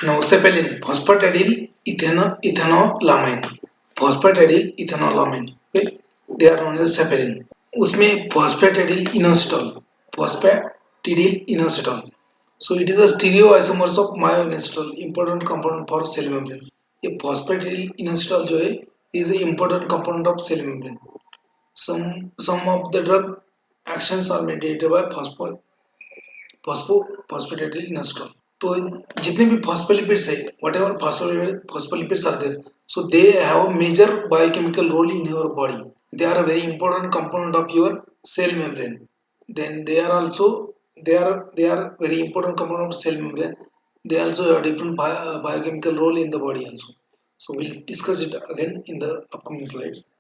Now sapelin, phosphatidyl ethanolamine, phosphatidyl ethanolamine. Okay, they are known as sapelin. उसमें phosphatidyl inositol. So it is a stereoisomers of myoinositol, important component for cell membrane. ये phosphatidyl inositol जो है is an important component of cell membrane. Some of the drug actions are mediated by phosphatidyl inositol. तो जितने भी phospholipids है, whatever phospholipids are there, so they have a major biochemical role in your body. They are a very important component of your cell membrane. Then they are very important component of cell membrane. They also have different biochemical role in the body also. So we'll discuss it again in the upcoming slides.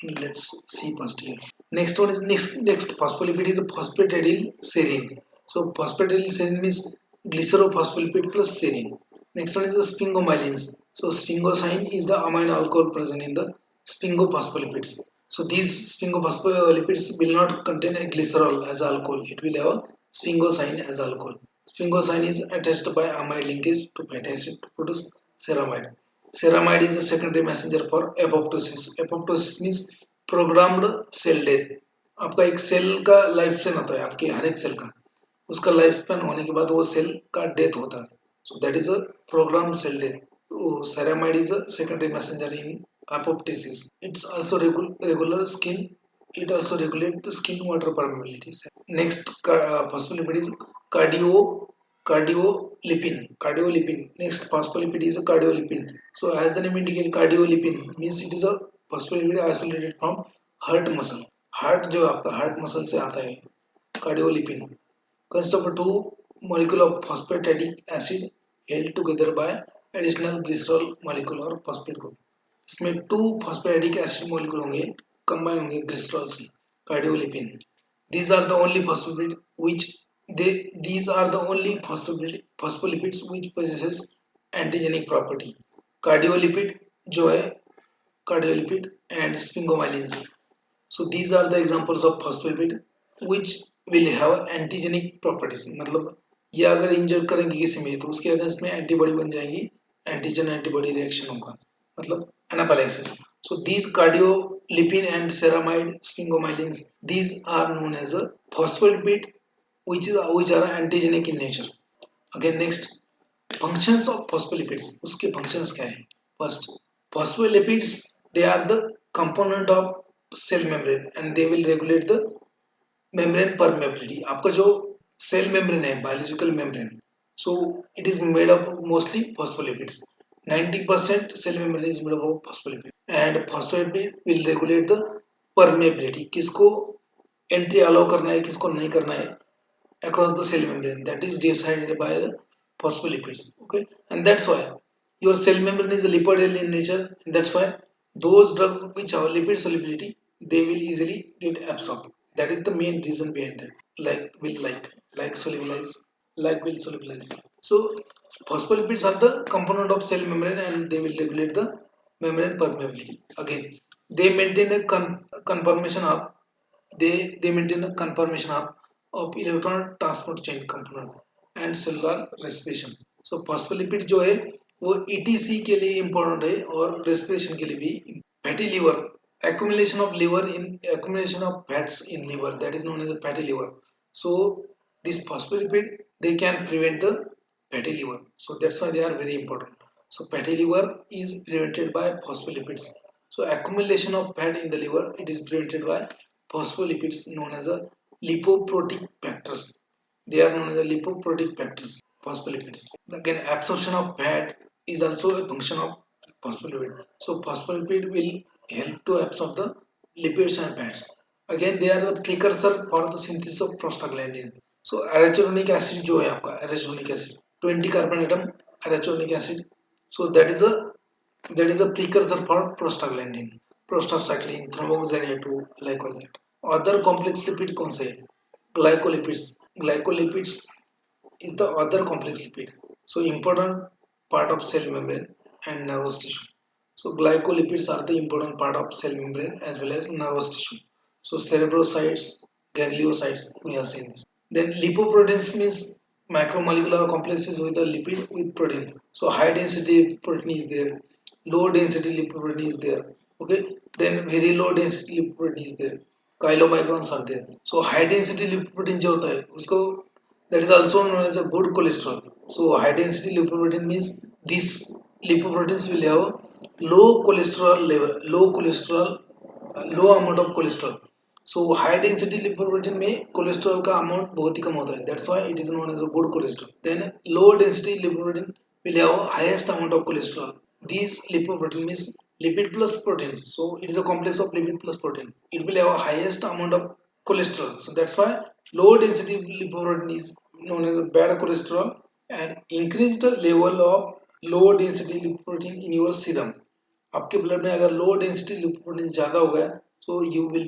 Let's see first here. Next phospholipid is a phosphatidylserine. So phosphatidylserine means glycerophospholipid plus serine. Next one is the sphingomyelins. So sphingosine is the amino alcohol present in the sphingospholipids. So these sphingospholipids will not contain a glycerol as alcohol. It will have a sphingosine as alcohol. Sphingosine is attached by amide linkage to fatty acid to produce ceramide. Ceramide is a secondary messenger for apoptosis. Apoptosis means programmed cell death. आपका एक cell का life span होता है, आपके हर एक cell का, उसका life span होने के बाद वो सेल का डेथ होता है. So that is a program cell death. Ceramide is a secondary messenger in apoptosis. It's also regular skin. It also regulates the skin water permeability. Next phospholipid is cardio cardiolipin. Next phospholipid is a cardiolipin. So as the name indicates, cardiolipin means it is a phospholipid isolated from heart muscle. Heart जो आपका heart muscle से आता है, cardiolipin consists of two molecule of phosphatidic acid held together by additional glycerol molecule और phosphate group. इसमें to phosphatidic acid molecule होंगे, combine होंगे glycerol से, cardiolipin. These are the only phospholipids which possesses antigenic property. Cardiolipid जो है cardiolipid and sphingomyelins. So these are the examples of phospholipid which will have antigenic properties. मतलब ये अगर इंजर करेंगे किसी में तो उसके अगेंस्ट में एंटीबॉडी बन जाएंगी, एंटीजन एंटीबॉडी रिएक्शन होगा, मतलब anaphylaxis. So these cardiolipin and ceramide sphingomyelins, these are known as a phospholipid which are antigenic in nature. Again next, functions of phospholipids. उसके functions क्या है? First, phospholipids, they are the component of cell membrane and they will regulate the membrane permeability. आपका जो cell membrane है, biological membrane, so it is made of mostly phospholipids. 90% cell membrane is made of phospholipid and phospholipid will regulate the permeability. किसको entry allow करना है, किसको नहीं करना है across the cell membrane, that is decided by the phospholipids. Okay, and that's why your cell membrane is lipid in nature, and that's why those drugs which have lipid solubility, they will easily get absorbed. That is the main reason behind that. Like solubilize, like will solubilize. So phospholipids are the component of cell membrane and they will regulate the membrane permeability. Again, they maintain a conformation of they maintain a conformation of electron transport chain component and cellular respiration. So phospholipid जो है वो ETC के लिए important है और respiration के लिए भी. Fatty liver, accumulation of fats in liver, that is known as a fatty liver. So this phospholipid, they can prevent the fatty liver, so that's why they are very important. So fatty liver is prevented by phospholipids. So accumulation of fat in the liver, it is prevented by phospholipids known as a lipoprotein factors. They are known as a lipoprotein factors, phospholipids. Again, absorption of fat is also a function of phospholipid. So phospholipid will help to absorb the lipids and fats. Again, they are the precursor for the synthesis of prostaglandin. So arachidonic acid जो है आपका arachidonic acid 20 carbon atom arachidonic acid. So that is a precursor for prostaglandin, prostacyclin, thromboxane 2, likewise that. Other complex lipid कौन से? Glycolipids. Glycolipids is the other complex lipid. So important part of cell membrane and nervous tissue. So glycolipids are the important part of cell membrane as well as nervous tissue. So cerebrocytes, gangliosides, we have seen this. Then lipoproteins means macromolecular complexes with a lipid with protein. So high density protein is there, low density lipoprotein is there. Okay, then very low density lipoprotein is there. Chylomicrons are there. So high density lipoprotein जो होता है उसको that is also known as a good cholesterol. So high density lipoprotein means these lipoproteins will have low cholesterol level, low amount of cholesterol. So high density lipoprotein में cholesterol का amount बहुत ही कम होता है. That's why it is known as a good cholesterol. Then low density lipoprotein will have highest amount of cholesterol. These lipoprotein means lipid plus protein. So it is a complex of lipid plus protein. It will have highest amount of cholesterol. So that's why low density lipoprotein is known as a bad cholesterol and increased level of low density lipoprotein in your serum. आपके blood में अगर low density lipoprotein ज्यादा हो गया तो you will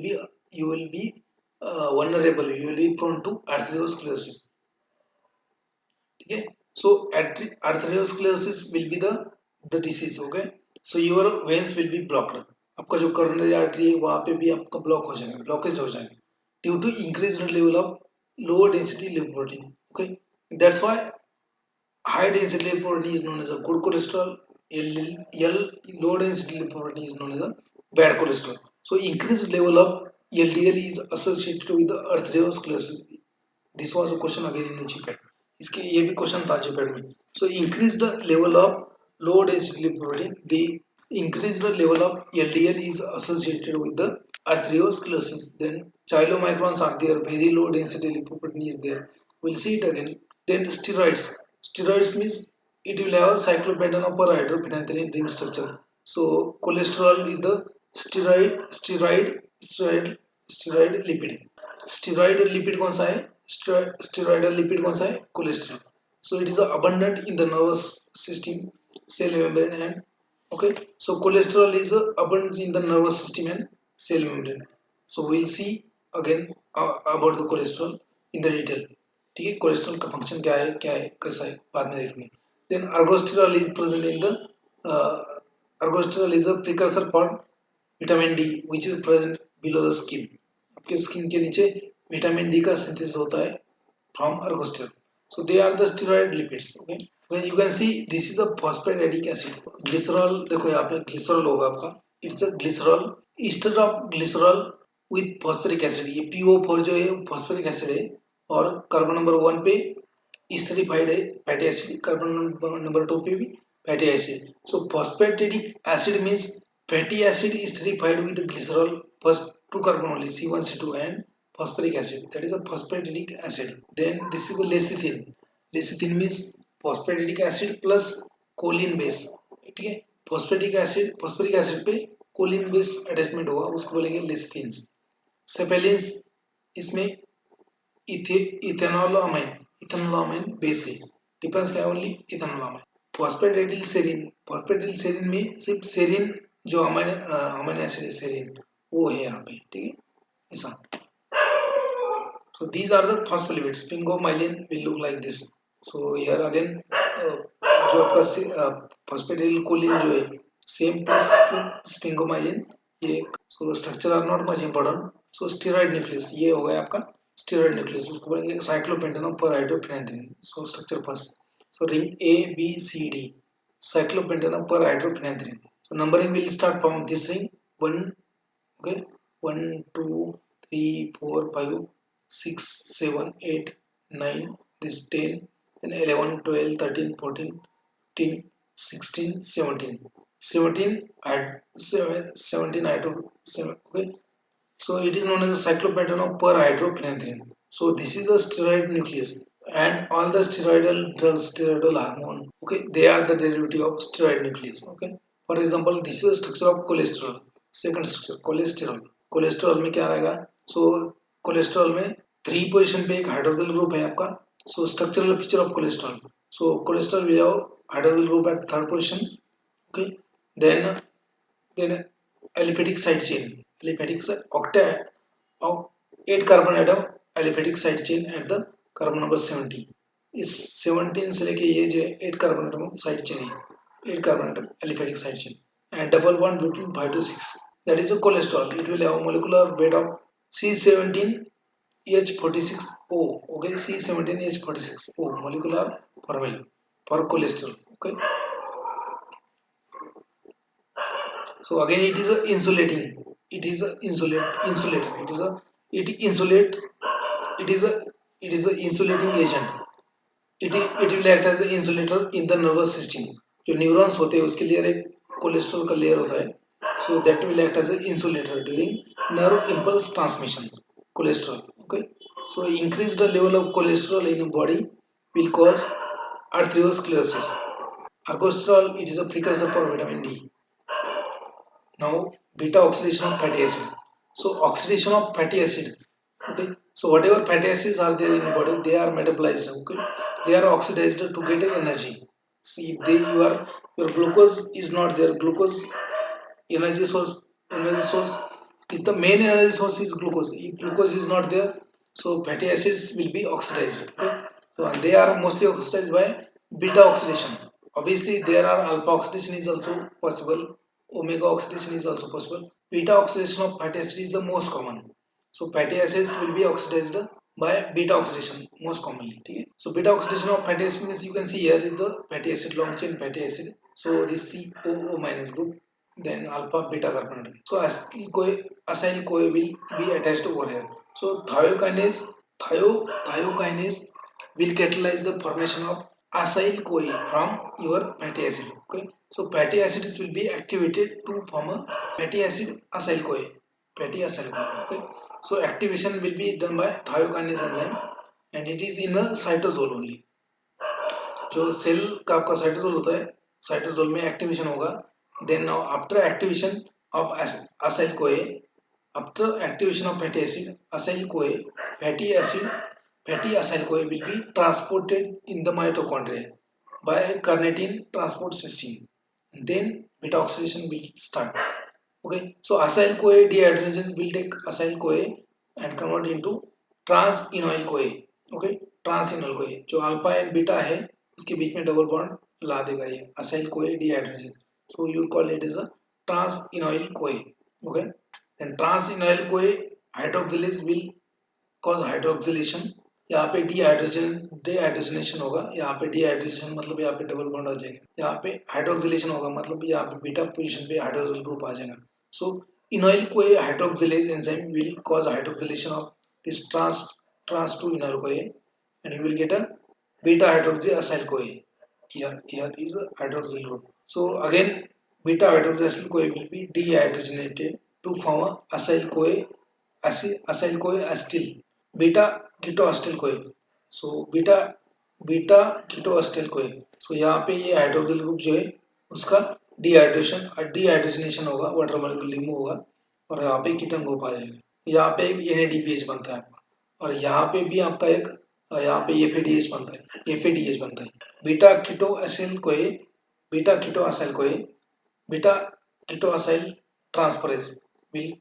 be vulnerable, you will be prone to arteriosclerosis. ठीक है, so arteriosclerosis will be the disease. Okay, so your veins will be blocked. आपका जो coronary artery है वहां पे भी आपका ब्लॉक हो जाएगा, ब्लॉकेज हो जाएगा due to increased level of low density lipoprotein. Okay, that's why high density lipoprotein is known as a good cholesterol. L low density lipoprotein is known as a bad cholesterol. So increased level of LDL is associated with the arteriosclerosis. This was a question again in the GPAT. इसके ये भी question था GPAT में. So increased level of low density lipoprotein, the increased level of LDL is associated with the arteriosclerosis. Then chylomicrons are there, very low density lipoprotein is there. We'll see it again. Then steroids. Steroids means it will have cyclopentanol per hydrophenanthrin ring structure. So cholesterol is the steroid steroid lipid. Steroid lipid कौन सा है? Steroidal lipid कौन सा है? Cholesterol. So it is abundant in the nervous system, cell membrane, and okay. So cholesterol is abundant in the nervous system and cell membrane. So we'll see again about the cholesterol in the detail. ठीक है, cholesterol का function क्या है कैसा है बाद में देखेंगे. Then ergosterol is present in the ergosterol is a precursor for vitamin D which is present below the skin. आपके स्किन के नीचे विटामिन डी का सिंथेसिस होता है from ergosterol. So they are the steroid lipids. Okay, when you can see this is a phosphatidic acid. Glycerol देखो यहाँ पे glycerol होगा आपका. It's a glycerol. Ester of glycerol with phosphoric acid. ये PO4 जो है phosphoric acid है और कार्बन नंबर 1 पे esterified है फैटी एसिड, कार्बन नंबर 2 पे भी fatty acid. So phosphatidic acid means fatty acid esterified with glycerol, first two carbon only C1C2 and phosphoric acid, that is a phosphatidic acid. Then this is the lecithin. Lecithin means phosphatidic acid plus choline base. ठीक है, phosphoric acid पे choline base attachment होगा उसको बोलेंगे lecithins. सेपेलिन्स इसमें इथेनोलामाइन base है. Difference क्या है? ओनली इथेनोलामाइन. फॉस्फेटिडिल सेरिन में सिर्फ सेरिन जो अमाइनो एसिड है सेरिन वो है यहाँ पे. ठीक है, ऐसा. So these are the phospholipids. Sphingomyelin will look like this. So here again जो आपका phosphatidyl choline जो है same plus sphingomyelin ये. So structure are not much important. So steroid nucleus ये हो गया आपका steroid nucleus. उसको बोलेंगे cyclopentanol per hydrophenanthrin. So structure first. So ring A B C D cyclopentanol per hydrophenanthrin. So numbering will start from this ring 1. Okay, 1 2 3 4 5 6 7 8 9, this 10, then 11 12 13 14 15 16 17 hydro 7. Okay, so it is known as a cyclopentanol per hydrophenanthrin. So this is the steroid nucleus and all the steroidal drugs, steroidal hormone, okay, they are the derivative of steroid nucleus. Okay, for example this is the structure of cholesterol. Second structure cholesterol में क्या रहेगा? सो cholesterol में 3 position पे एक hydroxyl group है आपका. So structural feature of cholesterol. So cholesterol will have hydroxyl group at third position. Okay, then aliphatic side chain, aliphatic octa of 8 carbon atom aliphatic side chain at the carbon number 70. इस 17 से लेके ये जो 8 carbon atom side chain है, 8 carbon atom aliphatic side chain and double bond between 5 to 6. That is a cholesterol. It will have a molecular weight of C17 H46O, okay, C17H46O molecular formula for cholesterol. Okay, so again it is a insulating, it is a insulator, it insulate, it is a it is a insulating agent. It will act as an insulator in the nervous system. जो neurons होते हैं उसके लिए एक cholesterol का layer होता है, so that will act as an insulator during nerve impulse transmission. Cholesterol, okay, so increase the level of cholesterol in the body will cause arteriosclerosis. Cholesterol, it is a precursor for vitamin D. Now beta oxidation of fatty acid. So oxidation of fatty acid, okay, so whatever fatty acids are there in the body, they are metabolized, okay, they are oxidized to get energy. See, they your glucose is not there, glucose energy source, energy source is the main energy source is glucose. If glucose is not there, so fatty acids will be oxidized, okay, so and they are mostly oxidized by beta oxidation. Obviously there are alpha oxidation is also possible, omega oxidation is also possible. Beta oxidation of fatty acid is the most common. So fatty acids will be oxidized by beta oxidation most commonly. Okay? So beta oxidation of fatty acid means you can see here is the fatty acid, long chain fatty acid. So this COO minus group, then alpha beta carbonate. So acyl CoA will be attached over here. So thiokinase will catalyze the formation of acyl CoA from your fatty acid. Okay, so fatty acids will be activated to form a fatty acid acyl CoA, fatty acyl CoA. Okay, so activation will be done by thiokinase enzyme and it is in a cytosol only. जो cell का आपका cytosol होता है, cytosol में activation होगा. Then now after activation of acyl CoA, after activation of fatty acid, acyl CoA, fatty acyl CoA will be transported in the mitochondria by carnitine transport system. Then beta oxidation will start. Okay, so acyl CoA dehydrogenase will take acyl CoA and convert into trans-enoyl CoA. Okay, trans-enoyl CoA जो alpha and beta है उसके बीच में double bond ला देगा ये acyl CoA dehydrogenase. So you call it as a trans-enoyl CoA. Okay, then trans-enoyl CoA hydroxylase will cause hydroxylation. यहाँ पे dehydrogenation होगा, यहाँ पे डिहाइड्रेशन मतलब यहाँ पे डबल बॉन्ड आ जाएगा, यहाँ पे हाइड्रोक्सिलेशन होगा मतलब यहाँ पे बीटा पोजीशन पे हाइड्रोक्सिल ग्रुप आ जाएगा. सो इनोइल CoA hydroxylase enzyme will cause hydroxylation of this trans to inyl CoA and you will get a beta hydroxy acyl CoA. Here is a hydroxyl group. So again beta hydroxy acyl CoA will be dehydrogenated to form a acyl CoA, acyl CoA acetyl beta कीटोएसिटिल कोए. So beta कीटोएसिटिल कोए. सो यहाँ पे ये hydroxyl group जो है उसका dehydrogenation होगा, water molecule remove होगा और यहाँ पे कीटोन ग्रुप आ जाएगा. यहाँ पे एक NADPH बनता है आपका और यहाँ पे भी आपका एक यहाँ पे FADH बनता है, FADH बनता है. Beta ketoacyl CoA, beta ketoacyl CoA, beta ketoacyl transferase will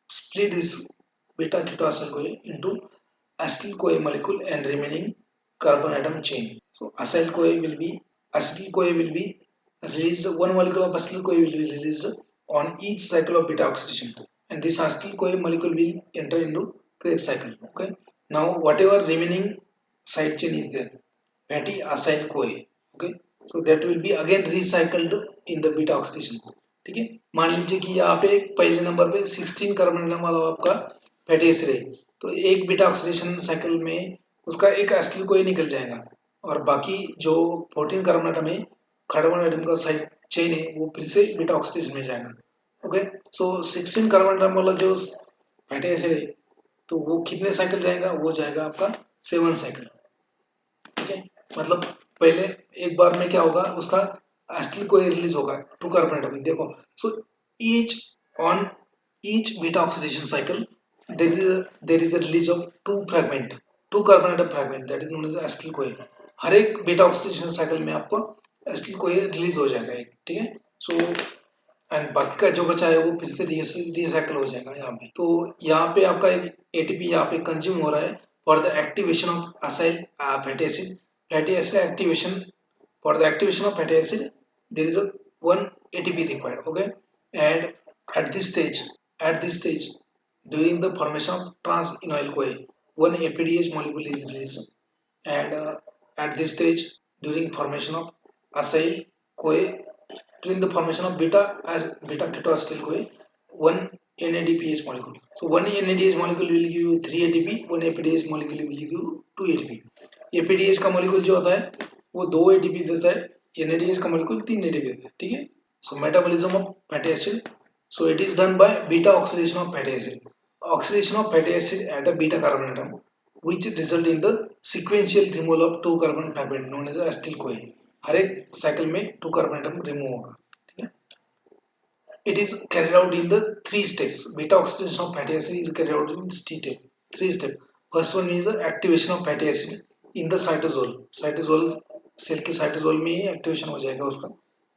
split this beta ketoacyl CoA into acetyl CoA molecule and remaining carbon atom chain. So acetyl CoA will be released. One molecule of acetyl CoA will be released on each cycle of beta oxidation, and this acetyl CoA molecule will enter into Krebs cycle. Okay. Now whatever remaining side chain is there, fatty acyl CoA. Okay. So that will be again recycled in the beta oxidation. ठीक है, मान लीजिए कि यहाँ पे पहले number पे 16 carbon atom वाला आपका फैटी एसिड है, तो एक बीटा ऑक्सीडेशन साइकिल में उसका एक एसिटिल कोई निकल जाएगा और बाकी जो 14 कार्बन एटम है, कार्बन एटम का साइड चेन है, वो फिर से बीटा ऑक्सीडेशन में जाएगा. ओके, सो 16 कार्बन एटम वाला जो फैटी एसिड है तो वो कितने साइकिल जाएगा, वो जाएगा आपका 7 साइकिल. ठीक है, मतलब पहले एक बार में क्या होगा, उसका एसिटिल कोई रिलीज होगा 2 कार्बन एटम. देखो, so each on each beta oxidation cycle there is a release of 2 carbon atom fragment, that is known as acetyl CoA. हर एक बीटा ऑक्सीडेशन साइकिल में आपको एसिटिल कोए रिलीज हो जाएगा एक. ठीक है, सो एंड बाकी का जो बचा है वो फिर से रिसाइकल हो जाएगा यहाँ पे. तो यहाँ पे आपका एक ATP यहाँ पे कंज्यूम हो रहा है for the activation of acyl fatty acid. Fatty acid activation, for the activation of fatty acid there is a one ATP required. Okay, and at this stage during the formation of trans-enoyl CoA, one APDH molecule is released, and at this stage, during formation of acyl CoA, during the formation of beta ketoacetyl CoA, one NADPH molecule. So one NADH molecule will give you 3 ATP, one APDH molecule will give you 2 ATP. APDH का molecule जो होता है वो 2 ATP देता है, NADH का molecule 3 ATP देता है, ठीक है. So metabolism of fatty acid. So it is done by beta oxidation of fatty acid. Oxidation of fatty acid at a beta carbon atom, which result in the sequential removal of 2 carbon fragment known as acetyl CoA. हर एक cycle में 2 carbon atom remove होगा, ठीक है. It is carried out in the 3 steps. Beta oxidation of fatty acid is carried out in 3 steps. First one is the activation of fatty acid in the cytosol. Cytosol cell के cytosol में ही activation हो जाएगा उसका,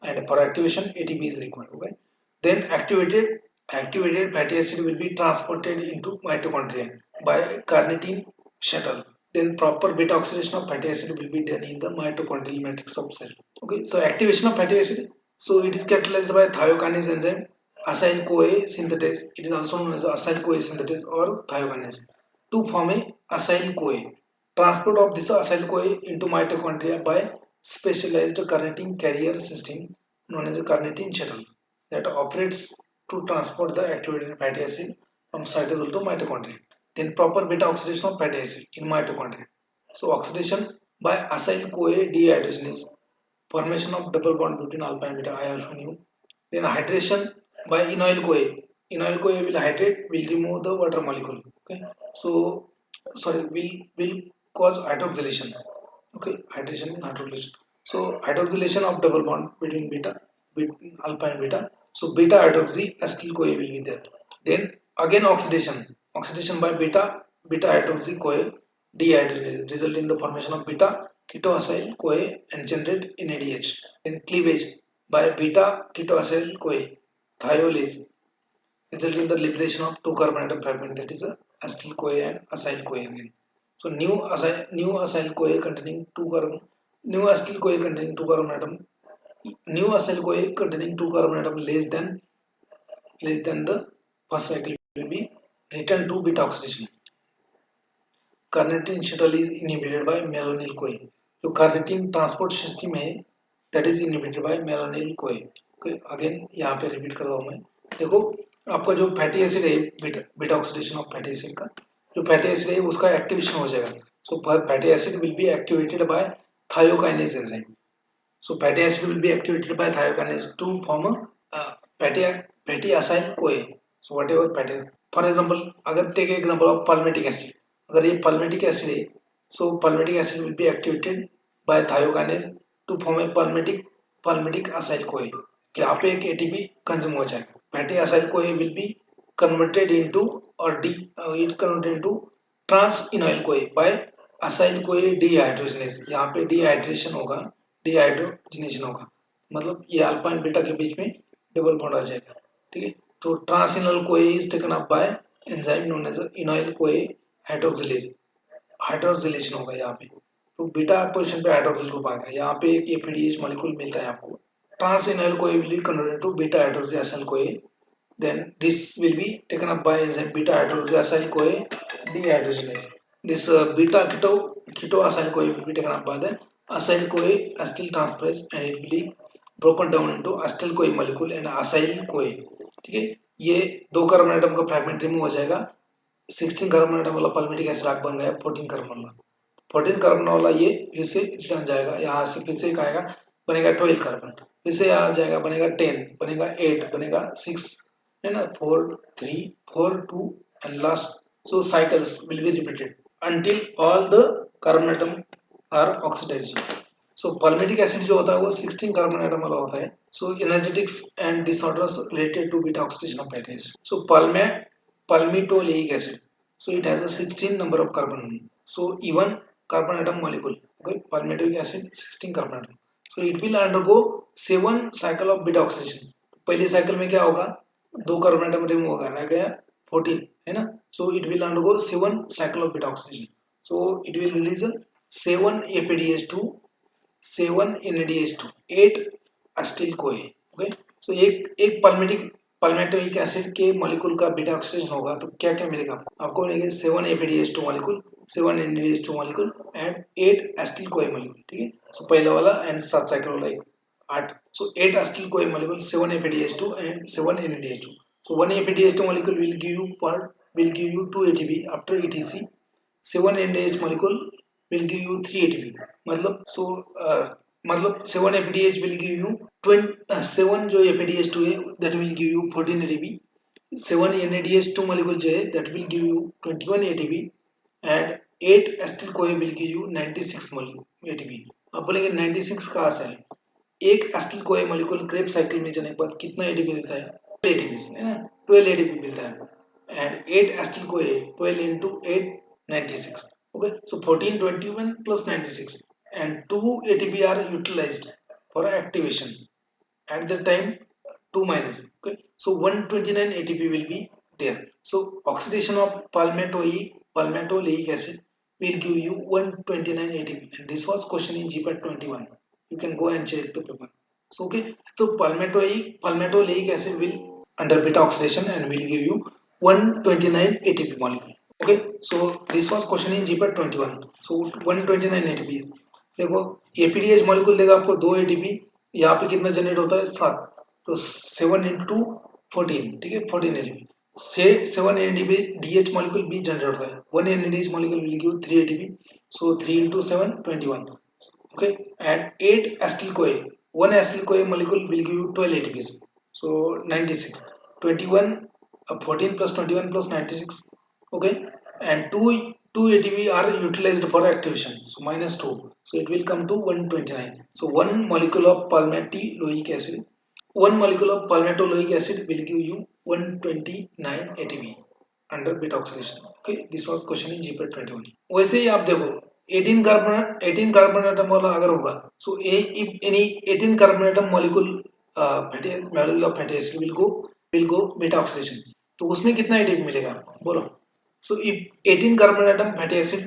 and for activation ATP is required. Okay. Then activated fatty acid will be transported into mitochondria by carnitine shuttle. Then proper beta oxidation of fatty acid will be done in the mitochondrial matrix of cell. Okay, so activation of fatty acid. So it is catalyzed by thiokinase enzyme, acyl CoA synthetase. It is also known as acyl CoA synthetase or thiokinase to form a acyl CoA. Transport of this acyl CoA into mitochondria by specialized carnitine carrier system known as a carnitine shuttle that operates to transport the activated fatty acid from cytosol to mitochondria. Then proper beta oxidation of fatty acid in mitochondria. So oxidation by acyl CoA dehydrogenase, formation of double bond between alpha and beta, I have shown you. Then hydration by enoyl CoA. Enoyl CoA will hydrate, will remove the water molecule. Okay, so sorry, will cause hydroxylation. Okay, hydration means hydroxylation. So hydroxylation of double bond between alpha and beta. So beta hydroxy acetyl CoA will be there. Then again oxidation by beta hydroxy CoA dehydrogenase result in the formation of beta ketoacyl CoA and generate NADH. Then cleavage by beta ketoacyl CoA thiolase result in the liberation of 2 carbon atom fragment, that is a acetyl CoA and acyl CoA again. So new acyl CoA containing 2 carbon, new acetyl CoA containing 2 carbon atom, new acyl CoA containing 2 carbon atom less than the first cycle will be returned to beta oxidation. Carnitine shuttle is inhibited by malonyl CoA. जो carnitine transport system है that is inhibited by malonyl CoA. Okay, again यहाँ पे repeat कर रहा हूँ मैं. देखो आपका जो फैटी एसिड है beta oxidation of fatty acid का जो फैटी एसिड है उसका एक्टिवेशन हो जाएगा. So fatty acid will be activated by thiokinase enzyme. So fatty acid will be activated by thiokinase to form fatty acyl CoA. So whatever fatty, for example अगर take example of palmitic acid, अगर ये palmitic acid है so palmitic acid will be activated by thiokinase to form A palmitic acyl कोए. यहाँ पे एक ATP consume हो जाएगा. Fatty acyl CoA will be converted into trans-enoyl CoA by acyl CoA dehydrogenase. यहाँ पे dehydration होगा, dehydrogenation होगा, मतलब ये अल्फा एंड बीटा के बीच में डबल बॉन्ड आ जाएगा. ठीक है, तो trans-enoyl CoA is taken up by enzyme known as enoyl CoA hydroxylase. Hydroxylation होगा यहाँ पे, तो बीटा पोजीशन पे हाइड्रोक्सिल ग्रुप आएगा. यहाँ पे एक एपीडीएच मॉलिक्यूल मिलता है आपको. Trans-enoyl CoA will be converted to beta hydroxyacyl CoA. Then this will be taken up by enzyme beta hydroxyacyl CoA dehydrogenase. This beta ketoacyl CoA will be taken up by the acyl CoA acetyl transferase and it will be broken down into acetyl CoA molecule and acyl CoA. ठीक है, ये 2 carbon atom का fragment remove हो जाएगा. 16 carbon atom वाला palmitic acid आप बन गया 14 कार्बन वाला. 14 कार्बन वाला ये फिर से रिटर्न जाएगा, यहाँ से फिर से एक आएगा, बनेगा 12 कार्बन, फिर से आ जाएगा, बनेगा 10, बनेगा 8, बनेगा 6, है ना, 4 3 4 2 and last. So cycles will be repeated until all the carbon atom are oxidized. So palmitic acid जो होता है वो 16 कार्बन एटम वाला होता है. So energetics and disorders related to beta oxidation of fatty acid. So palmitoleic acid, so it has a 16 number of carbon, so even carbon atom molecule. Okay, palmitoleic acid 16 carbon atom, so it will undergo 7 cycle of beta oxidation. पहले cycle में क्या होगा, 2 carbon atom remove होगा, रह गया 14, है ना. so it will undergo 7 cycle of beta oxidation, so it will release 7 APDH2, 7 NADH2, 8 acetyl CoA. okay, so एक palmitoic एसिड के मॉलिक्यूल का बीटा ऑक्सीडेशन होगा तो क्या क्या मिलेगा आपको? मिलेगा 7 APDH2 molecule, 7 NADH2 molecule and 8 acetyl कोए मॉलिक्यूल, ठीक है। सो पहला वाला एंड 7 साइकिल वाला एक 8, सो 8 एसिटिल कोए molecule, 7 APDH2 and 7 NADH2. So 1 APDH2 molecule will give you 2 ATP after ETC. 7 NADH molecule will give you 3 ATP. मतलब 7 APDH will give you 7 जो APDH2 है that will give you 14 ATP. 7 NADH2 molecule जो है that will give you 21 ATP and 8 acetyl CoA will give you 96 ATP. अब बोलेंगे 96 कहाँ से है? एक एसिटिल कोए मॉलिक्यूल क्रेब साइकिल में जाने के बाद कितना एटीपी देता है? 12 एटीपी है ना, 12 एटीपी मिलता है एंड 8 एसिटिल कोए 12 into 8 96. Okay, so 14 21 plus 96 and 2 ATP are utilized for activation at the time 2 minus. Okay, so 129 ATP will be there. So oxidation of palmitoleic acid will give you 129 ATP and this was question in GPAT 21. You can go and check the paper. So okay, so palmitoleic acid will under beta oxidation and will give you 129 ATP molecule. Okay, so this was question in GPAT 21. So 129 ATP. देखो APDH molecule देगा आपको 2 ATP, यहाँ पे कितना generate होता है 7, तो 7 into 14, ठीक है 14 ATP से 7 NADP DH molecule भी जनरेट होता है, 1 NADH molecule will give 3 ATP, so 3 into 7 21. Okay, and 8 acetyl CoA, 1 acetyl CoA molecule will give you 12 ATPs, so 96, 21 14 plus 21 plus 96. Okay, and 2 ATP are utilized for activation, so minus 2, so it will come to 129. So one molecule of palmitoleic acid, one molecule of palmitoleic acid will give you 129 ATP under beta oxidation. Okay, this was question in GPAT 21. वैसे ही आप देखो 18 carbon atom वाला अगर होगा, so if any 18 carbon atom molecule of fatty acid will go beta oxidation, तो उसमें कितना ATP मिलेगा बोलो? So if 18 carbon atom fatty acid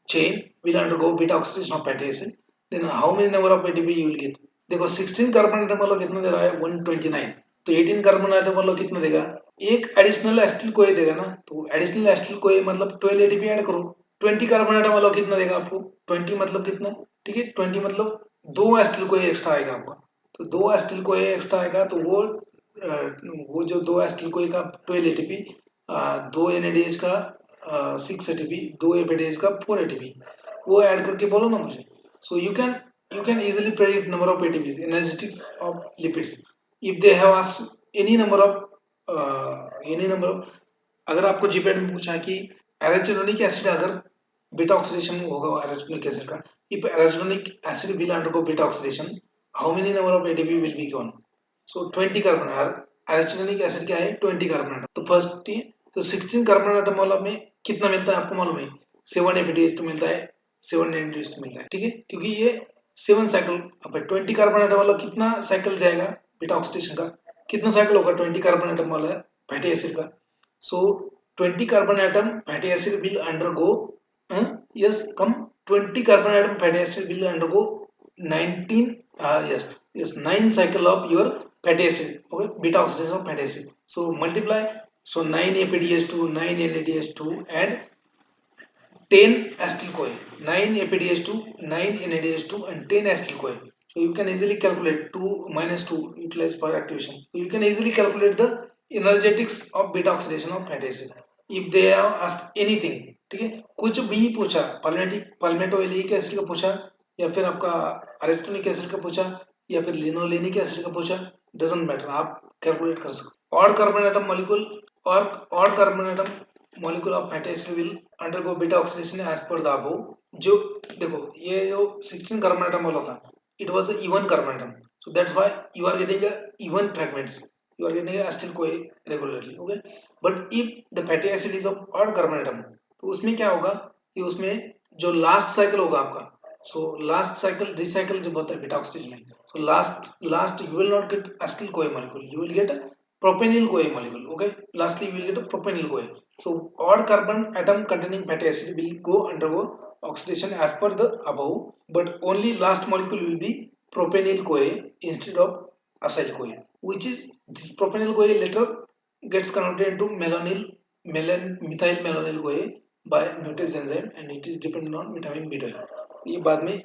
chain will undergo beta oxidation of fatty acid, then how many number of ATP you will get? देखो 16 carbon atom वाला कितना दे रहा है 129, तो 18 कार्बन एटम वाला कितना देगा? एक एडिशनल एसिटिल कोए देगा ना, तो एडिशनल एसिटिल कोए मतलब 12 ATP ऐड करो। 20 कार्बन एटम वाला कितना देगा आपको? 20 मतलब कितना, ठीक है 20 मतलब 2 एसिटिल कोए एक्स्ट्रा आएगा आपका, तो 2 एसिटिल कोए एक्स्ट्रा आएगा, तो वो जो 2 एसिटिल कोए का 12 ATP, 2 NADH का 6 ATP, 2 APDH का 4 ATP, वो ऐड करके बोलो ना मुझे। सो you can easily predict number of ATPs, energetics of lipids, if they have asked any number of अगर आपको जीपीएट में पूछा कि एराचिडोनिक एसिड अगर बीटा ऑक्सीडेशन होगा एराचिडोनिक एसिड का, if arachidonic acid will undergo beta oxidation, how many number of ATP will be given? So 20 carbon, arachidonic acid क्या है 20 कार्बन एटम, तो फर्स्ट तो 16 कार्बन एटम वाला में कितना मिलता है आपको मालूम है? 7 APDH2 मिलता है, 7 NADH2 मिलता है, ठीक है, क्योंकि ये 7 साइकिल। अब 20 कार्बन एटम वाला कितना साइकिल जाएगा बीटा ऑक्सीडेशन का? कितना साइकिल होगा 20 कार्बन एटम वाला फैटी एसिड का? सो 20 carbon atom fatty acid will undergo, yes come 20 carbon atom fatty acid will undergo 19 yes 9 cycle of your fatty acid, okay, beta oxidation of fatty acid. So multiply, so 9 APDH2, 9 NADH2 and 10 acetyl CoA, 9 APDH2, 9 NADH2 and 10 acetyl CoA. So you can easily calculate 2 minus 2 utilized for activation. So you can easily calculate the energetics of beta oxidation of fatty acid if they have asked anything, ठीक है, कुछ भी पूछा, palmitoleic acid का पूछा या फिर आपका अरेस्टोनिक एसिड का पूछा या फिर लिनोलेनिक एसिड का पूछा, डजंट मैटर, आप कैलकुलेट कर सकते। ऑड कार्बन एटम मॉलिक्यूल और odd carbon atom molecule of fatty acid will undergo beta oxidation as per the above. जो देखो ये जो 16 कार्बन एटम वाला था, it was a even carbon atom, so that's why you are getting a even fragments, you are getting acetyl CoA regularly, okay, but if the fatty acid is of odd carbon atom, तो उसमें क्या होगा कि उसमें जो last cycle होगा आपका, so last cycle recycle जब होता है बीटा ऑक्सीडेशन में, so last you will not gate acetyl CoA molecule, you will get a propenyl CoA molecule, okay, lastly you will get a propenyl CoA. So odd carbon atom containing fatty acid will go undergo oxidation as per the above, but only last molecule will be propenyl CoA instead of acyl CoA, which is this propenyl CoA later gets converted into methyl malonyl CoA by mutase enzyme and it is dependent on vitamin B12. ये बाद में,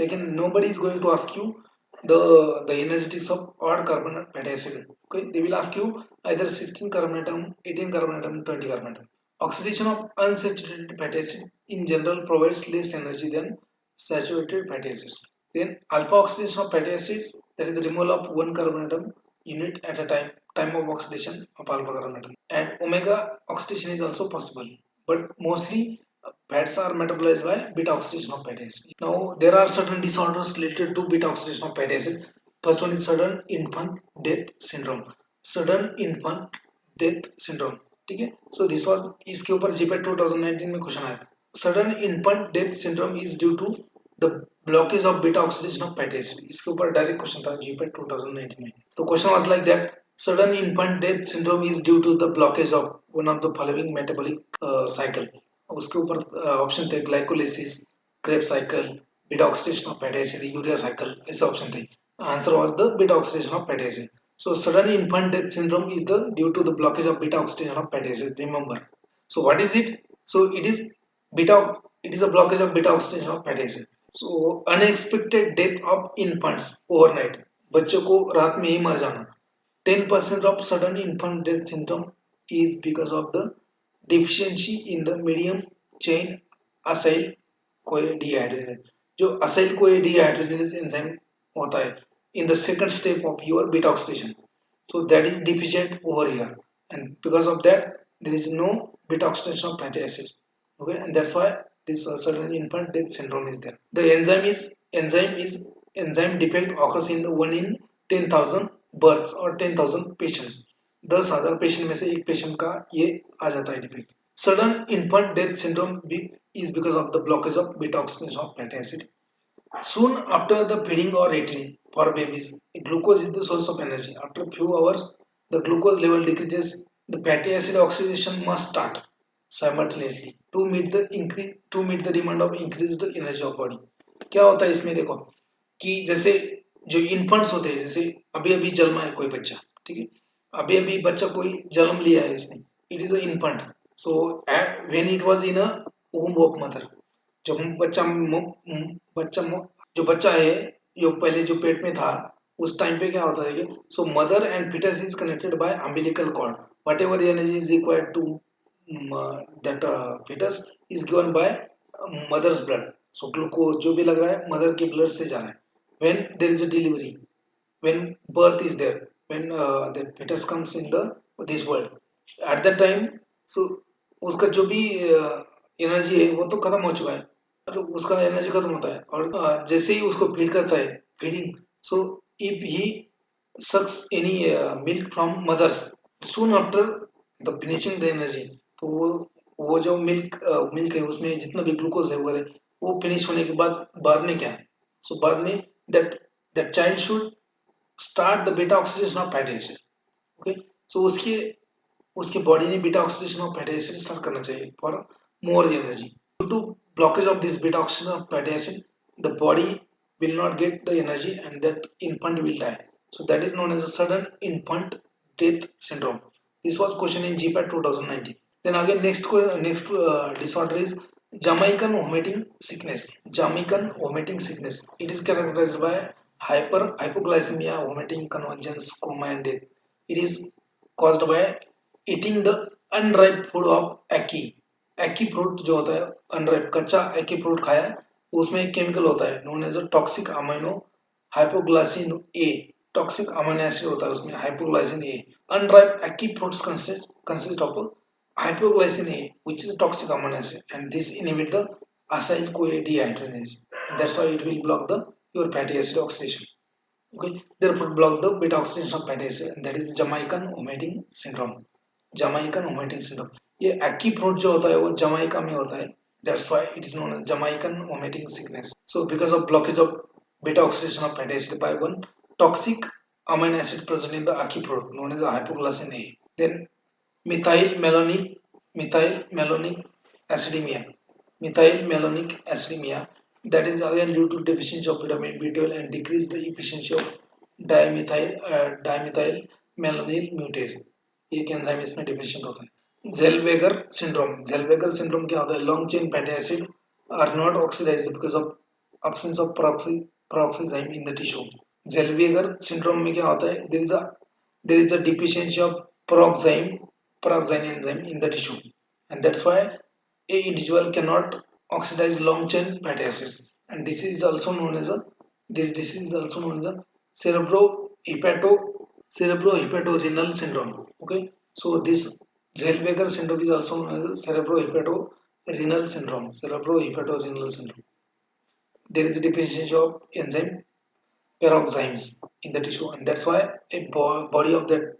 लेकिन nobody is going to ask you the energetics of odd carbon fatty acid. Okay, they will ask you either 16 carbon atom, 18 carbon atom, 20 carbon atom. Oxidation of unsaturated fatty acid in general provides less energy than saturated fatty acids. Then alpha oxidation of fatty acids, that is the removal of one carbon atom unit at a time of oxidation of alpha carbon atom. And omega oxidation is also possible, but mostly fats are metabolized by beta oxidation of fatty acid. Now there are certain disorders related to beta oxidation of fatty acid. First one is sudden infant death syndrome. Sudden infant death syndrome, ठीक है. So this was, इसके ऊपर GPAT 2019 में question आया था. Sudden infant death syndrome is due to the blockage of beta oxidation of fatty acid. इसके ऊपर direct question था जीपेट 2019 में. So question was like that, sudden infant death syndrome is due to the blockage of one of the following metabolic cycle. उसके ऊपर option थे glycolysis, Krebs cycle, beta oxidation of fatty acid, urea cycle, ऐसे option थे. Answer was the beta oxidation of fatty acid. So sudden infant death syndrome is the due to the blockage of beta oxidation of fatty acid. Remember. So what is it? So it is beta. It is a blockage of beta oxidation of fatty acid. So unexpected death of infants overnight. बच्चों को रात में ही मर जाना. 10% of sudden infant death syndrome is because of the deficiency in the medium chain acyl CoA dehydrogenase. जो acyl CoA dehydrogenase enzyme होता है in the second step of your beta oxidation, so that is deficient over here, and because of that there is no beta oxidation of fatty acids. Okay, and that's why this sudden infant death syndrome is there. The enzyme defect occurs in the 1 in 10,000 births or 10,000 patients. 10,000 patient में से एक patient का ये आ जाता है defect. Sudden infant death syndrome is because of the blockage of beta oxidation of fatty acid. Soon after the feeding or eating for babies, glucose is the source of energy. After a few hours, the glucose level decreases. The fatty acid oxidation must start simultaneously to meet the demand of increased energy of body. क्या होता है इसमें देखो कि जैसे जो infants होते हैं, जैसे अभी अभी जन्मा है कोई बच्चा, ठीक है, अभी अभी बच्चा कोई जन्म लिया है इसने, it is a infant. So when it was in a womb of mother, जब बच्चा जो बच्चा है जो पहले जो पेट में था उस टाइम पे क्या होता है कि so mother and foetus is connected by umbilical cord. Whatever energy is required to that foetus is given by mother's blood. So glucose जो भी लग रहा है मदर के ब्लड से जा रहा है. When there is a delivery, when birth is there, when the foetus comes in the this world, at that time so उसका जो भी एनर्जी है वो तो खत्म हो चुका है, तो उसका एनर्जी खत्म होता है. और जैसे ही उसको फीड करता है, feeding, so if he sucks any milk from mothers, soon after the finishing the energy, तो वो जो मिल्क है उसमें जितना भी ग्लूकोज है वगैरह वो फिनिश होने के बाद में क्या है, सो बाद में that that child should start the beta oxidation of fatty acid. Okay, so उसके उसके बॉडी ने beta oxidation of fatty acid start करना चाहिए for more energy. Due to blockage of this beta oxidation of fatty acid, the body will not get the energy and that infant will die. So that is known as a sudden infant death syndrome. This was question in GPAT 2019. Then again next disorder is Jamaican vomiting sickness. Jamaican vomiting sickness. It is characterized by hypoglycemia, vomiting, convulsions, coma and death. It is caused by eating the unripe food of ackee. एकी fruit जो होता है unripe कच्चा एकी fruit खाया, उसमें एक chemical होता है known as a toxic amino hypoglycin A. Toxic amino acid होता है उसमें hypoglycin A. Unripe ackee fruits consist of hypoglycin A, which is a toxic amino acid, and this inhibit the acyl CoA dehydrogenase, and that's why it will block the your fatty acid oxidation. Okay, therefore block the beta oxidation of fatty acid, and that is Jamaican vomiting syndrome. जमाइकन vomiting syndrome. ये एक्की fruit जो होता है वो Jamaica में होता है, that's why it is known as Jamaican vomiting sickness. So because of blockage of beta oxidation of fatty acid by one toxic amino acid present in the ackee fruit known as hypoglycin A. Then methyl malonic acidemia. Methyl malonic acidemia, that is again due to deficiency of vitamin B12 and decrease the efficiency of dimethyl malonyl mutase, एक enzyme इसमें deficient होता है। Zellweger syndrome क्या होता है? Long chain fatty acid are not oxidised because of absence of peroxyzyme in the tissue. Zellweger syndrome में क्या होता है? There is a deficiency of peroxine enzyme in the tissue, and that's why a individual cannot oxidize long chain fatty acids. And this disease is also known as a cerebrohepato cerebrohepatorenal syndrome. Okay, so this Zellweger syndrome is also known as cerebrohepatorenal syndrome. There is a deficiency of enzyme peroximes in the tissue, and that's why a body of that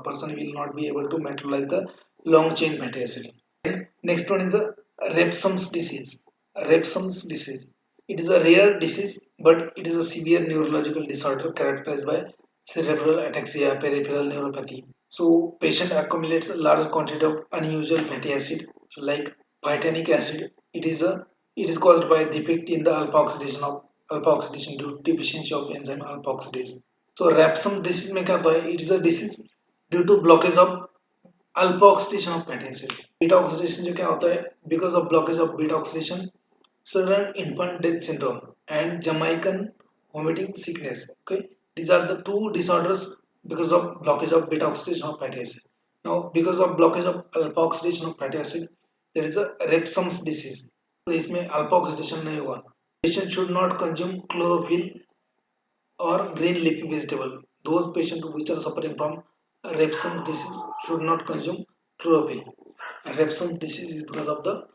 person will not be able to metabolize the long chain fatty acid. And next one is the Repsom's disease. Repsom's disease. It is a rare disease, but it is a severe neurological disorder characterized by cerebral ataxia, peripheral neuropathy. So, patient accumulates a large quantity of unusual fatty acid like phytanic acid. It is caused by a defect in the alpha oxidation due to deficiency of enzyme alpha oxidase. So, Repsom's disease में क्या होता है? It is a disease due to blockage of alpha oxidation of fatty acid. Beta oxidation जो क्या होता है? Because of blockage of beta oxidation sudden infant death syndrome and जमाइकन vomiting sickness. Okay, these are the two disorders because of blockage of beta oxidation of fatty acid. Now because of blockage of alpha oxidation of fatty acid, there is a Repsom's disease. तो इसमें alpha oxidation नहीं हुआ। Patient should not consume chlorophyll or green leafy vegetable. Those patients which are suffering from Repsom's disease should not consume chlorophyll. Repsom's disease is because of the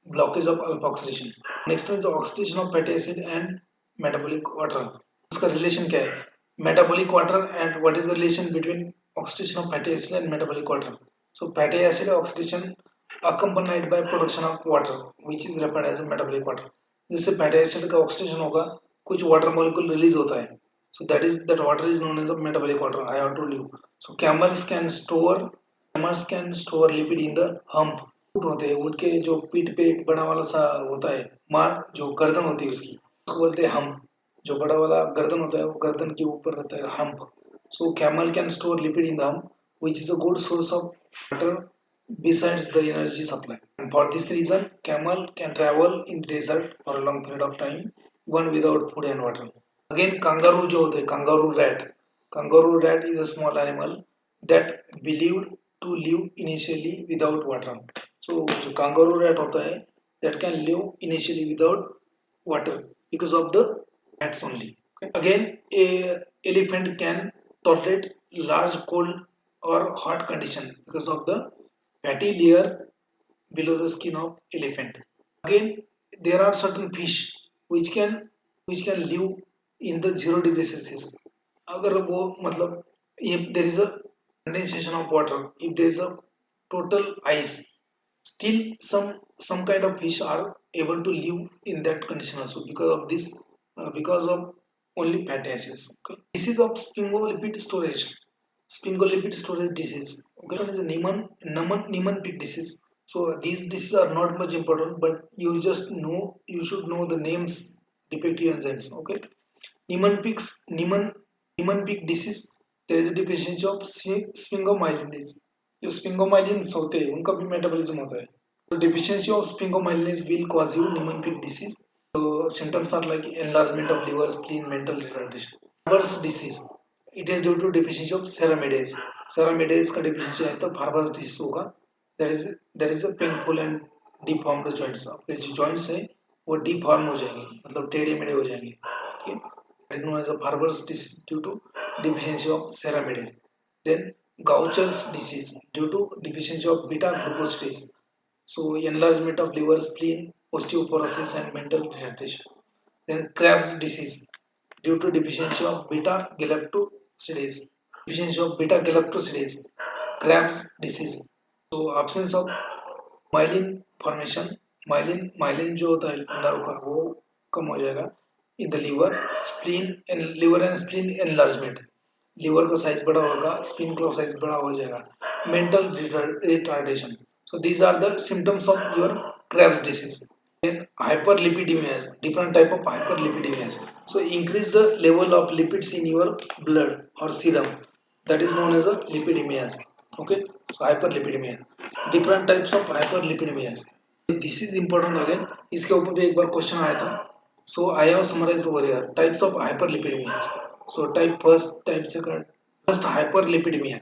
blockage of alpha oxidation. Next one is the oxidation of fatty acid and metabolic water. उसका relation क्या है? Metabolic water, and what is the relation between oxidation of fatty acid and metabolic water? So fatty acid oxidation accompanied by production of water, which is referred as a metabolic water. जिससे fatty acid का oxidation होगा, कुछ water molecule release होता है. So that water is known as a metabolic water. I have told you. So camels can store lipid in the hump. ऊँट होते हैं, ऊँट के जो पीठ पे एक बड़ा वाला सा होता है, मार जो गर्दन होती है उसकी, उसको बोलते हैं हम्प। जो बड़ा वाला गर्दन होता है वो गर्दन के ऊपर रहता है hump. So camel can store lipid in the hump, which is a good source of water besides the energy supply. And for this reason, camel can travel in desert for a long period of time, even without food and water. Again, kangaroo जो होते हैं, kangaroo rat is a small animal that believed to live initially without water. So जो kangaroo rat होता है, that can live initially without water because of the rats only. Okay. Again, a elephant can tolerate large cold or hot condition because of the fatty layer below the skin of elephant. Again, there are certain fish which can live in the 0 degree Celsius. अगर वो मतलब if there is a condensation of water, if there is a total ice, still some kind of fish are able to live in that condition also because of this, because of only fatty acids. Okay. Disease of sphingolipid storage disease. Okay, one is a Niemann-Pick disease. So these diseases are not much important, but you should know the names defective enzymes. Okay, Niemann-Pick disease. There is a deficiency of sphingomyelin. जो स्पिंगोमाइलिन्स होते हैं उनका भी metabolism होता है. So deficiency of sphingomyelin will cause you Niemann-Pick disease. So symptoms are like enlargement of liver, spleen, mental retardation. Farber's disease. It is due to deficiency of ceramidase. Ceramidase का deficiency है तो Farber's disease होगा. There is a painful and deformed joints. आपके जो joints है वो deform हो जाएंगे, मतलब टेढ़े मेढ़े हो जाएंगे. ठीक है. It is known as a Farber's disease due to deficiency of ceramidase. Then Gaucher's disease due to deficiency of beta glucosidase. So enlargement of liver, spleen, osteoporosis, and mental retardation. Then Krebs disease due to deficiency of beta galactosidase. Deficiency of beta galactosidase. Krebs disease. So absence of myelin formation. myelin जो होता है nerve का वो कम हो जाएगा in the liver and spleen enlargement. Liver का size बड़ा होगा, स्प्लीन का साइज बड़ा हो जाएगा. Mental retardation. So these are the symptoms of your Krebs disease. Then hyperlipidemias, different type of hyperlipidemias. So increase the level of lipids in your blood or serum. That is known as a lipidemias. Okay, so hyperlipidemia. Different types of hyperlipidemias. This is important again. इसके ऊपर भी एक बार question आया था. So I have summarized over here types of hyperlipidemias. So type first, type second. First hyperlipidemia.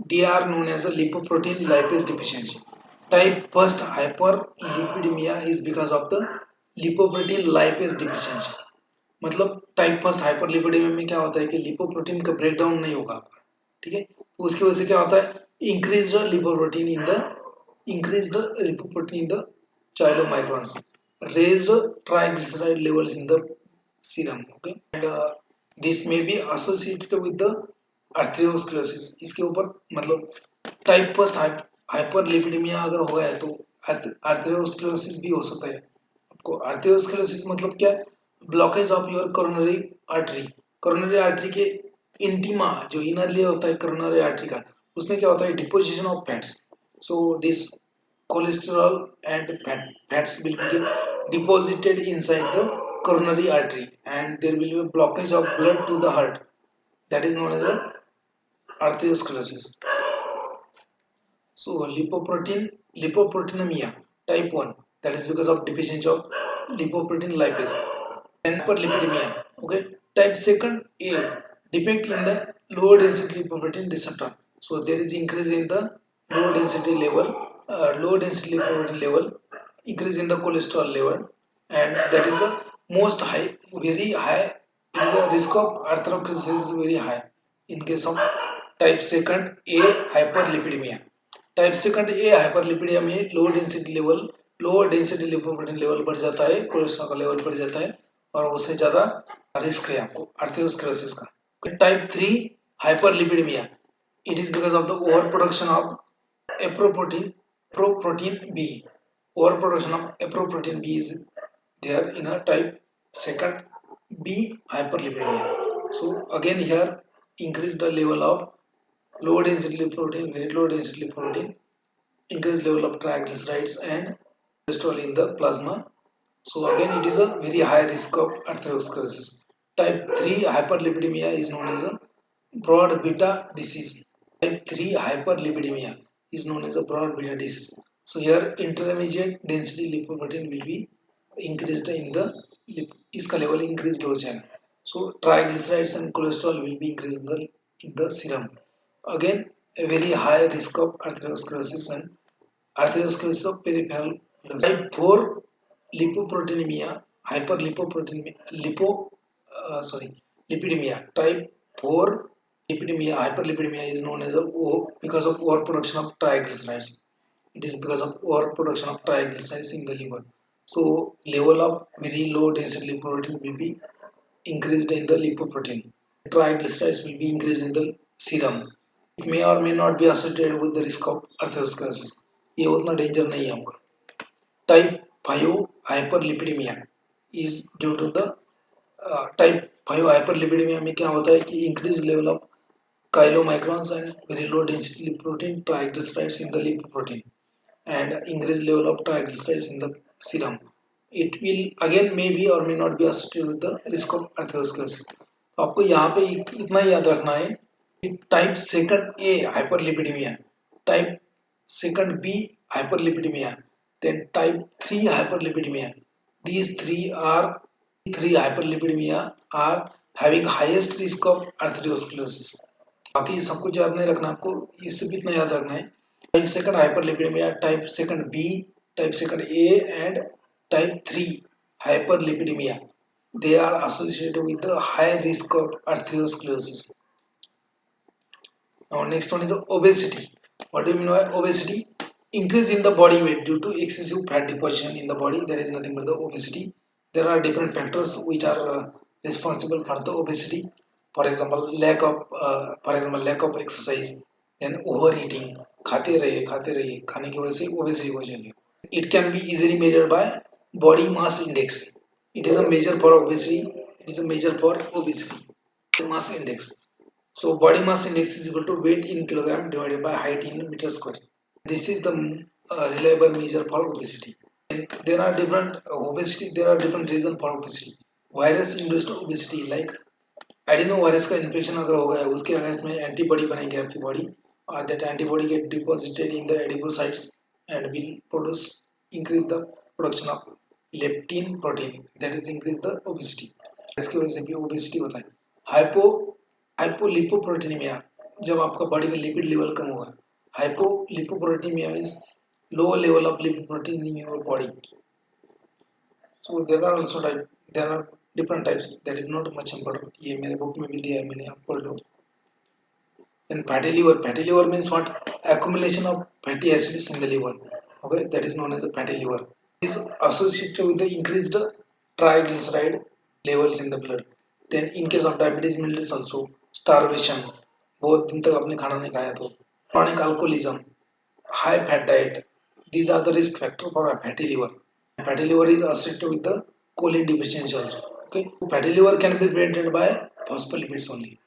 They are known as a lipoprotein lipase deficiency. Type first hyperlipidemia is because of the lipoprotein lipase deficiency. मतलब type first hyperlipidemia में क्या होता है कि lipoprotein का breakdown नहीं होगा आपका, ठीक है. तो उसकी वजह से क्या होता है, increase lipoprotein in the chylomicrons, raised triglyceride levels in the serum. Okay, and this may be associated with the arteriosclerosis. इसके ऊपर मतलब टाइप फर्स्ट हाइपरलिपिडेमिया अगर हो गया है तो आर्थेरोस्क्लेरोसिस भी हो सकता है आपको. आर्थेरोस्क्लेरोसिस मतलब क्या है, blockage of your coronary artery. Coronary artery के इंटीमा जो इनर लेयर होता है कोरोनरी आर्टरी का, उसमें क्या होता है, deposition of fats. So this cholesterol and fats will be deposited inside the coronary artery and there will be a blockage of blood to the heart. That is known as a arteriosclerosis. So lipoproteinemia type 1, that is because of deficiency of lipoprotein lipase. And hyperlipidemia, okay, type second A, defect in the low density lipoprotein receptor. So there is increase in the low density lipoprotein level, increase in the cholesterol level, and that is the most high, very high. It is a risk of atherosclerosis is very high in case of type second A hyperlipidemia. Type second A hyperlipidemia में low density lipoprotein level बढ़ जाता है, cholesterol का level बढ़ जाता है और उससे ज्यादा रिस्क है आपको आर्थेरोस्क्लेरोसिस का. Type 3 hyperlipidemia, it is because of the over production of apoprotein B. Over production of apoprotein B is there in a type second B hyperlipidemia. So again here increase the level of low density lipoprotein, very low density lipoprotein, increased level of triglycerides and cholesterol in the plasma. So again it is a very high risk of atherosclerosis. Type 3 hyperlipidemia is known as a broad beta disease. Type 3 hyperlipidemia is known as a broad beta disease. So here intermediate density lipoprotein will be increased in the इसका level increased हो जाएगा. So triglycerides and cholesterol will be increased in the serum. Again a very high risk of atherosclerosis and arteriosclerosis of peripheral. Type 4 lipoproteinemia, hyperlipoproteinemia, lipidemia. Type 4 lipidemia, hyperlipidemia is known as because of overproduction of triglycerides. It is because of overproduction of triglycerides in the liver. So level of very low density lipoprotein will be increased in the lipoprotein. Triglycerides will be increased in the serum. It may or may not be associated with the risk of atherosclerosis. ये उतना danger नहीं है आपका. Type 5 hyperlipidemia is due to the type 5 hyperlipidemia में क्या होता है कि increase level of chylomicrons and very low density lipoprotein triglycerides in the lipoprotein and increased level of triglycerides in the serum. It will again may be or may not be associated with the risk of atherosclerosis. तो आपको यहाँ पे इतना याद रखना है कि type second A hyperlipidemia, type second B hyperlipidemia, then type 3 hyperlipidemia. These three hyperlipidemia are having highest risk of atherosclerosis. बाकी सब कुछ याद नहीं रखना आपको, इससे भी इतना याद रखना है. Type second hyperlipidemia, type second B, type second A and type 3 hyperlipidemia, they are associated with the high risk of atherosclerosis. Now next one is obesity. What do you mean by obesity? Increase in the body weight due to excessive fat deposition in the body. There is nothing but the obesity. There are different factors which are responsible for the obesity. For example, lack of exercise, then overeating. खाते रहिए, खाने की वजह से obesity हो जाएगी. It can be easily measured by body mass index. It is a measure for obesity. Mass index. So body mass index is equal to weight in kilogram divided by height in meter square. This is the reliable measure for obesity. There are different obesity. There are different reasons for obesity. Virus induced obesity like adeno virus का infection अगर हो गया उसके against में antibody बनेगी आपकी body और that antibody get deposited in the adipocytes and will produce increase the production of leptin protein that is increase the obesity इसकी वजह से भी ओबेसिटी होता है हाइपो हाइपोलिपोप्रोटीनिमिया जब आपका बॉडी का लिपिड लेवल कम होगा hypolipoproteinemia means low level of lipoprotein in your body so there are also type there are different types that is not much important ये मेरे बुक में भी दिया है मैंने आप पढ़ लो and fatty liver means what accumulation of fatty acids in the liver okay that is known as a fatty liver is associated with the increased triglyceride levels in the blood then in case of diabetes mellitus also starvation बहुत दिन तक आपने खाना नहीं खाया तो chronic alcoholism high fat diet these are the risk factor for a fatty liver. Fatty liver is associated with the choline deficiency also. Okay, fatty liver can be prevented by phospholipids only.